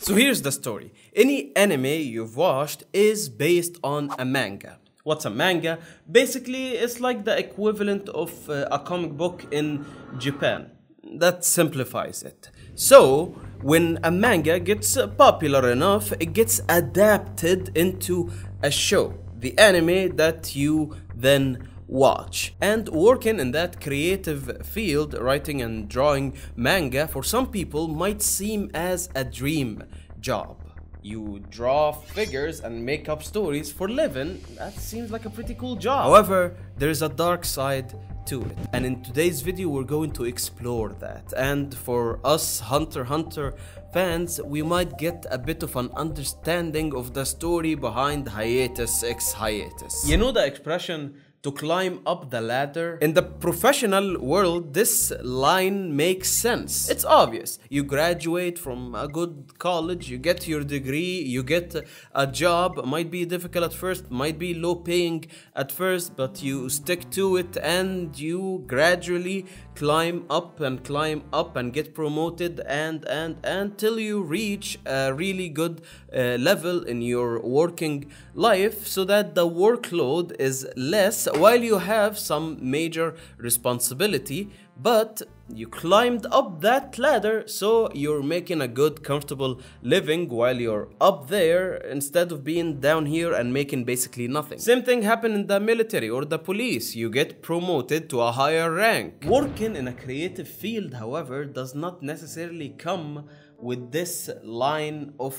So here's the story. Any anime you've watched is based on a manga. What's a manga? Basically, it's like the equivalent of a comic book in Japan. That simplifies it. So, when a manga gets popular enough, it gets adapted into a show. The anime that you then watch. And working in that creative field, writing and drawing manga, for some people might seem as a dream job. You draw figures and make up stories for a living. That seems like a pretty cool job. However, there is a dark side to it. And in today's video, we're going to explore that. And for us Hunter x Hunter fans, we might get a bit of an understanding of the story behind hiatus x hiatus. You know the expression, to climb up the ladder? In the professional world, this line makes sense. It's obvious. You graduate from a good college, you get your degree, you get a job. Might be difficult at first, might be low paying at first, but you stick to it and you gradually climb up and get promoted and till you reach a really good level in your working life, so that the workload is less while you have some major responsibility, but you climbed up that ladder, so you're making a good, comfortable living while you're up there instead of being down here and making basically nothing. Same thing happened in the military or the police. You get promoted to a higher rank. Working in a creative field, however, does not necessarily come with this line of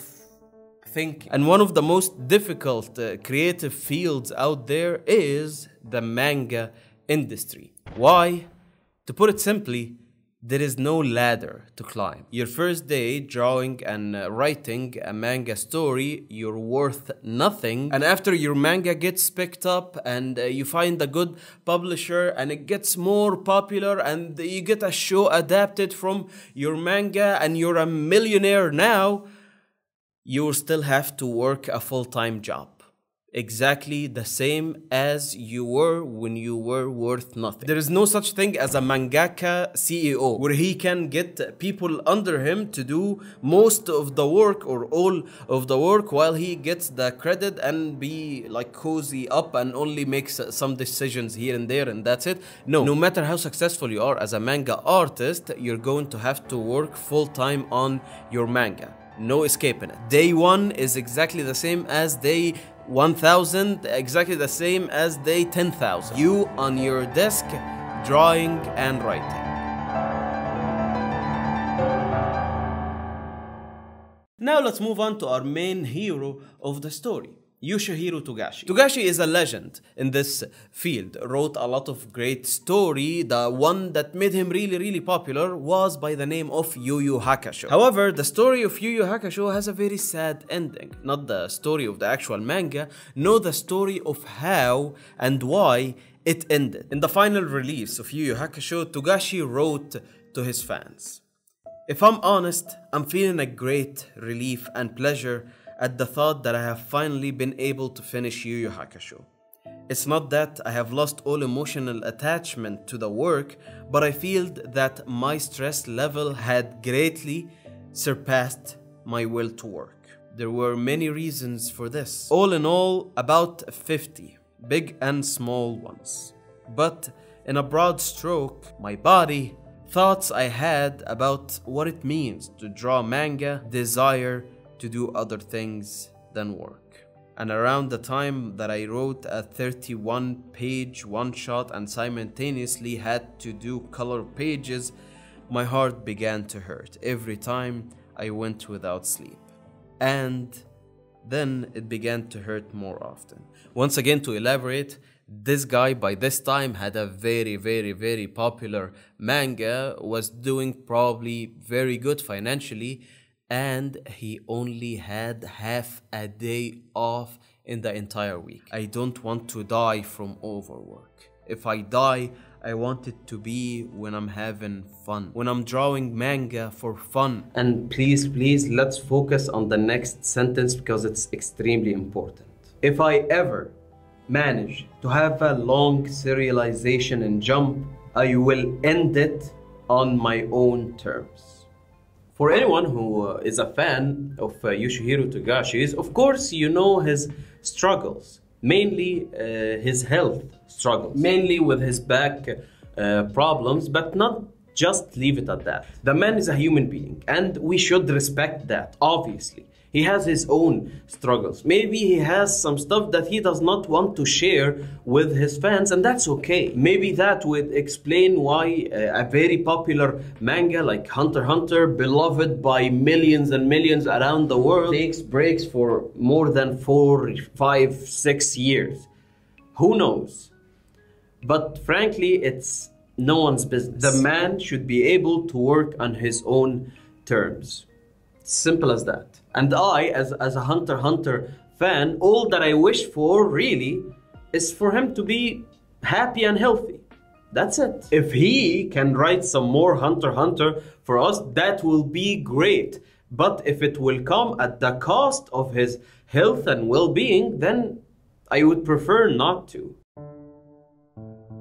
thinking. And one of the most difficult creative fields out there is the manga industry. Why? To put it simply, there is no ladder to climb. Your first day drawing and writing a manga story, you're worth nothing. And after your manga gets picked up and you find a good publisher and it gets more popular and you get a show adapted from your manga and you're a millionaire now, you still have to work a full-time job. Exactly the same as you were when you were worth nothing. There is no such thing as a mangaka CEO, where he can get people under him to do most of the work or all of the work while he gets the credit and be like cozy up and only makes some decisions here and there and that's it. No matter how successful you are as a manga artist, you're going to have to work full-time on your manga. No escaping it. Day 1 is exactly the same as day 1000, exactly the same as day 10,000. You on your desk, drawing and writing. Now let's move on to our main hero of the story, Yoshihiro Togashi. Togashi is a legend in this field, wrote a lot of great story. The one that made him really popular was by the name of Yu Yu Hakusho. However, the story of Yu Yu Hakusho has a very sad ending. Not the story of the actual manga, no, the story of how and why it ended. In the final release of Yu Yu Hakusho, Togashi wrote to his fans, "If I'm honest, I'm feeling a great relief and pleasure at the thought that I have finally been able to finish Yu Yu Hakusho. It's not that I have lost all emotional attachment to the work, but I feel that my stress level had greatly surpassed my will to work. There were many reasons for this. All in all, about 50, big and small ones. But in a broad stroke, my body, thoughts I had about what it means to draw manga, desire to do other things than work. And around the time that I wrote a 31-page one-shot and simultaneously had to do color pages, my heart began to hurt every time I went without sleep. And then it began to hurt more often." Once again, to elaborate, this guy by this time had a very popular manga, was doing probably very good financially, and he only had half a day off in the entire week. "I don't want to die from overwork. If I die, I want it to be when I'm having fun, when I'm drawing manga for fun." And please, let's focus on the next sentence because it's extremely important. "If I ever manage to have a long serialization and jump, I will end it on my own terms." For anyone who is a fan of Yoshihiro Togashi's, of course you know his struggles, mainly his health struggles, mainly with his back problems, but not just leave it at that. The man is a human being and we should respect that, obviously. He has his own struggles. Maybe he has some stuff that he does not want to share with his fans, and that's okay. Maybe that would explain why a very popular manga like Hunter x Hunter, beloved by millions and millions around the world, takes breaks for more than 4, 5, 6 years. Who knows? But frankly, it's no one's business. The man should be able to work on his own terms. Simple as that. And I, as a Hunter x Hunter fan, all that I wish for really is for him to be happy and healthy. That's it. If he can write some more Hunter x Hunter for us, that will be great. But if it will come at the cost of his health and well-being, then I would prefer not to.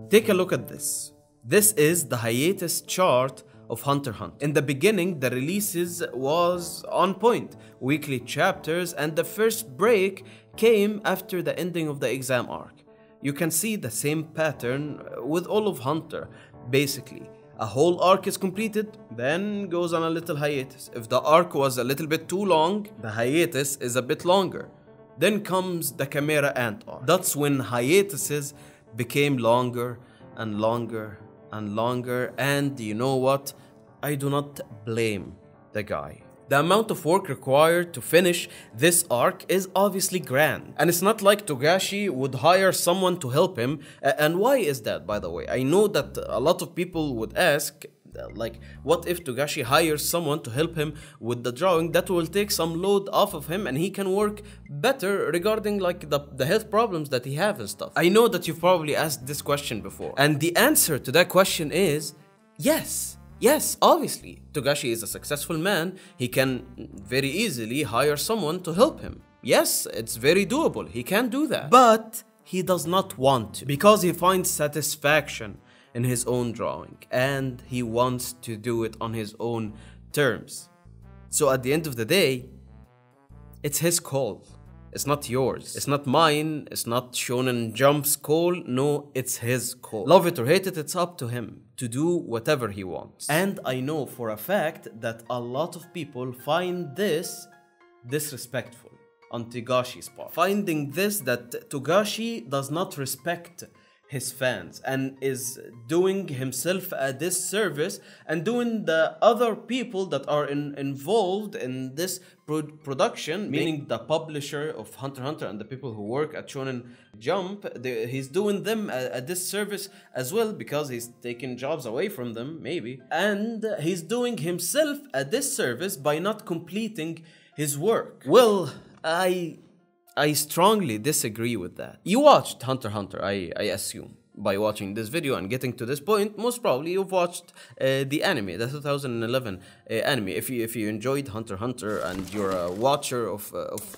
Take a look at this. This is the hiatus chart of Hunter x Hunter. In the beginning, the releases was on point, weekly chapters, and the first break came after the ending of the exam arc. You can see the same pattern with all of Hunter, basically. A whole arc is completed, then goes on a little hiatus. If the arc was a little bit too long, the hiatus is a bit longer. Then comes the Chimera Ant arc. That's when hiatuses became longer and longer and longer, and you know what? I do not blame the guy. The amount of work required to finish this arc is obviously grand. And it's not like Togashi would hire someone to help him. And why is that, by the way? I know that a lot of people would ask, like, what if Togashi hires someone to help him with the drawing? That will take some load off of him and he can work better regarding like the health problems that he have and stuff. I know that you've probably asked this question before. And the answer to that question is yes. Yes, obviously. Togashi is a successful man. He can very easily hire someone to help him. Yes, it's very doable. He can do that. But he does not want to, because he finds satisfaction in his own drawing, and he wants to do it on his own terms. So at the end of the day, it's his call. It's not yours. It's not mine. It's not Shonen Jump's call. No, it's his call. Love it or hate it, it's up to him to do whatever he wants. And I know for a fact that a lot of people find this disrespectful on Togashi's part. Finding this that Togashi does not respect his fans and is doing himself a disservice and doing the other people that are involved in this production, meaning the publisher of Hunter x Hunter and the people who work at Shonen Jump, he's doing them a disservice as well, because he's taking jobs away from them, maybe. And he's doing himself a disservice by not completing his work. Well, I strongly disagree with that. You watched Hunter x Hunter, I assume. By watching this video and getting to this point, most probably you've watched the anime, the 2011 anime. If you enjoyed Hunter x Hunter and you're a watcher of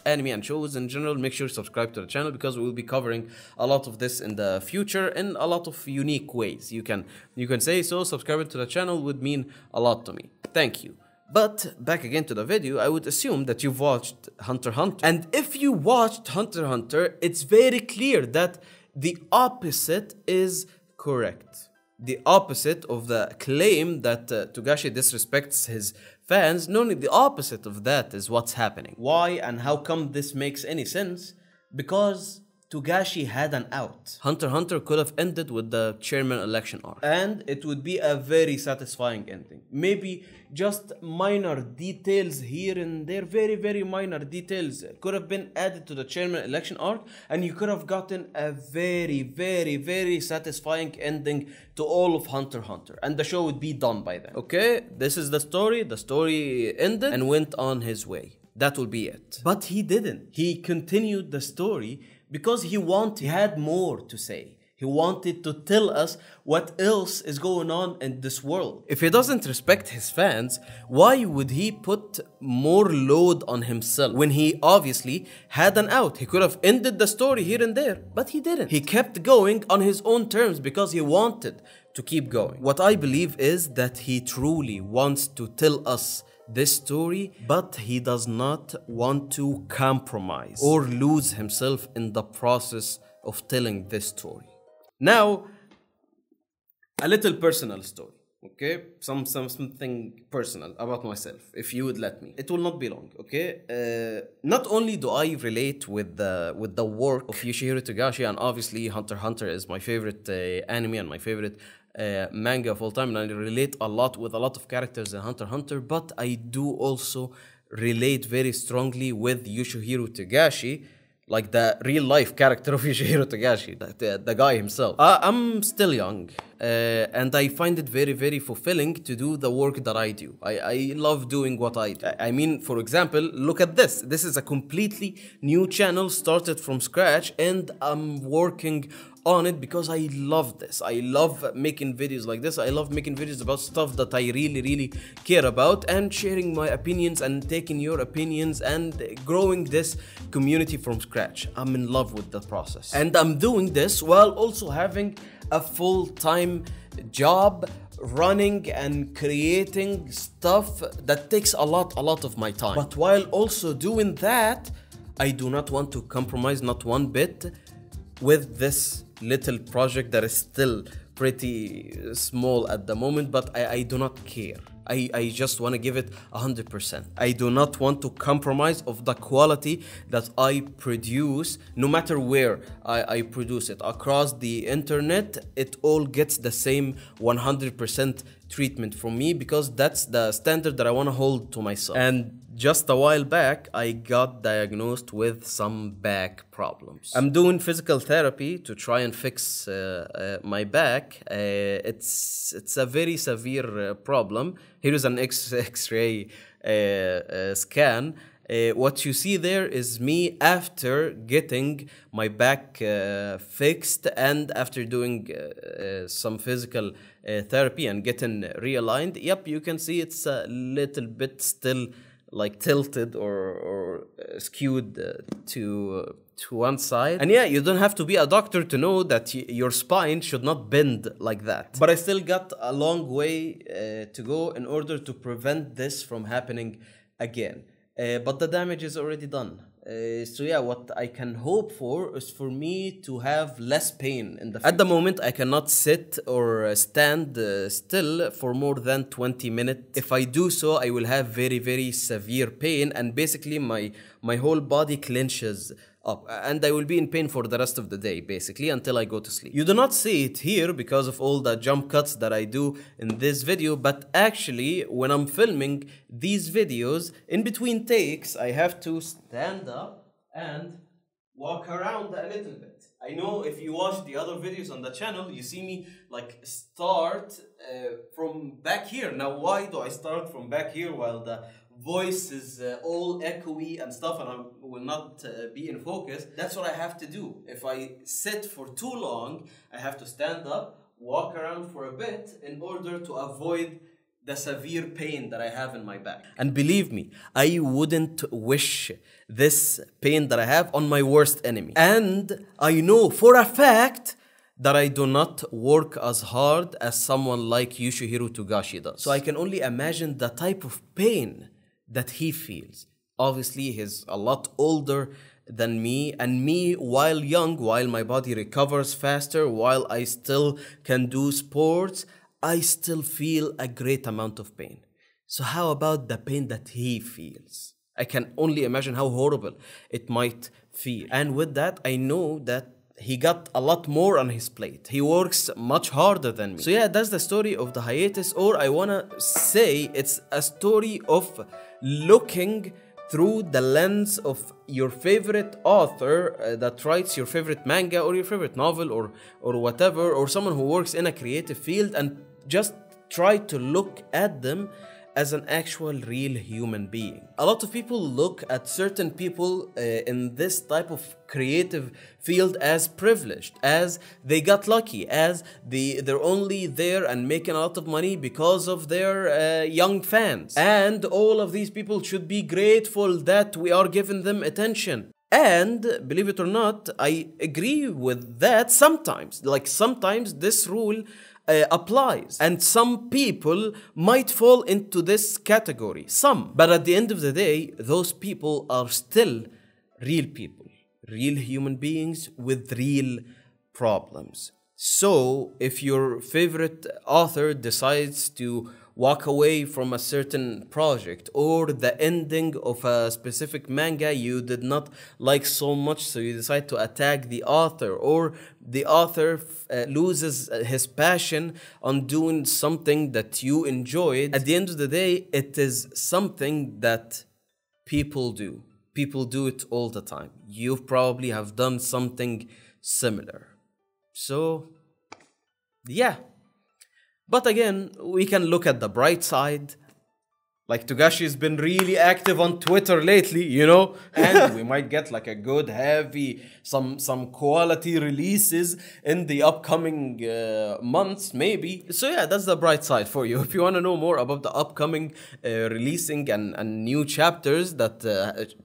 anime and shows in general, make sure to subscribe to the channel, because we will be covering a lot of this in the future in a lot of unique ways. You can say so. Subscribing to the channel would mean a lot to me. Thank you. But back again to the video, I would assume that you've watched Hunter x Hunter. And if you watched Hunter x Hunter, it's very clear that the opposite is correct. The opposite of the claim that Togashi disrespects his fans, no, the opposite of that is what's happening. Why and how come this makes any sense? Because Togashi had an out. Hunter x Hunter could have ended with the chairman election arc, and it would be a very satisfying ending. Maybe just minor details here and there, very minor details could have been added to the chairman election arc, and you could have gotten a very satisfying ending to all of Hunter x Hunter, and the show would be done by then. Okay, this is the story ended and went on his way. That will be it. But he didn't. He continued the story because he had more to say. He wanted to tell us what else is going on in this world. If he doesn't respect his fans, why would he put more load on himself when he obviously had an out? He could have ended the story here and there, but he didn't. He kept going on his own terms because he wanted to keep going. What I believe is that he truly wants to tell us this story, but he does not want to compromise or lose himself in the process of telling this story. Now, a little personal story. Okay, something personal about myself, if you would let me. It will not be long. Okay, not only do I relate with the work of Yoshihiro Togashi, and obviously Hunter x Hunter is my favorite anime and my favorite manga of all time, and I relate a lot with a lot of characters in Hunter x Hunter, but I do also relate very strongly with Yoshihiro Togashi, like the real life character of Yoshihiro Togashi, the guy himself. I'm still young, and I find it very, very fulfilling to do the work that I do. I love doing what I do. I mean, for example, look at this. This is a completely new channel started from scratch, and I'm working on it because I love this. I love making videos like this. I love making videos about stuff that I really, really care about, and sharing my opinions and taking your opinions and growing this community from scratch. I'm in love with the process. And I'm doing this while also having a full-time job running and creating stuff that takes a lot of my time. But while also doing that, I do not want to compromise, not one bit, with this little project that is still pretty small at the moment, but I do not care. I just want to give it 100%. I do not want to compromise of the quality that I produce, no matter where I produce it. Across the internet, it all gets the same 100% treatment from me, because that's the standard that I want to hold to myself. And just a while back, I got diagnosed with some back problems. I'm doing physical therapy to try and fix my back. It's a very severe problem. Here is an X-ray scan. What you see there is me after getting my back fixed, and after doing some physical therapy and getting realigned. Yep, you can see it's a little bit still like tilted or skewed to one side. And yeah, you don't have to be a doctor to know that your spine should not bend like that. But I still got a long way to go in order to prevent this from happening again. But the damage is already done. So yeah, what I can hope for is for me to have less pain in the future. At the moment, I cannot sit or stand still for more than 20 minutes. If I do so, I will have very, very severe pain, and basically my whole body clenches up, and I will be in pain for the rest of the day, basically, until I go to sleep. You do not see it here because of all the jump cuts that I do in this video, but actually, when I'm filming these videos, in between takes, I have to stand up and walk around a little bit. I know if you watch the other videos on the channel, you see me like start from back here. Now, why do I start from back here while the voice is all echoey and stuff, and I will not be in focus? That's what I have to do. If I sit for too long, I have to stand up, walk around for a bit in order to avoid the severe pain that I have in my back. And believe me, I wouldn't wish this pain that I have on my worst enemy. And I know for a fact that I do not work as hard as someone like Yoshihiro Togashi does. So I can only imagine the type of pain that he feels. Obviously, he's a lot older than me, and me, while young, while my body recovers faster, while I still can do sports, I still feel a great amount of pain. So how about the pain that he feels? I can only imagine how horrible it might feel. And with that, I know that he got a lot more on his plate. He works much harder than me. So yeah, that's the story of the hiatus, or I wanna say it's a story of looking through the lens of your favorite author that writes your favorite manga or your favorite novel or whatever, or someone who works in a creative field, and just try to look at them as an actual real human being. A lot of people look at certain people in this type of creative field as privileged, as they got lucky, as they're only there and making a lot of money because of their young fans. And all of these people should be grateful that we are giving them attention. And believe it or not, I agree with that sometimes. Like sometimes this rule applies. And some people might fall into this category. Some. But at the end of the day, those people are still real people. Real human beings with real problems. So, if your favorite author decides to walk away from a certain project, or the ending of a specific manga you did not like so much, so you decide to attack the author, or the author loses his passion on doing something that you enjoyed, at the end of the day, it is something that people do. People do it all the time. You probably have done something similar. So, yeah. But again, we can look at the bright side. Like, Togashi's been really active on Twitter lately, you know? And we might get like a good, heavy, some quality releases in the upcoming months, maybe. So yeah, that's the bright side for you. If you want to know more about the upcoming releasing and new chapters that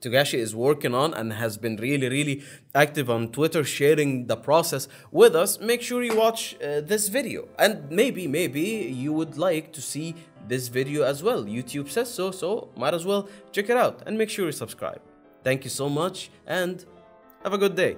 Togashi is working on and has been really active on Twitter, sharing the process with us, make sure you watch this video. And maybe you would like to see this video as well. YouTube says so, so might as well check it out and make sure you subscribe. Thank you so much and have a good day.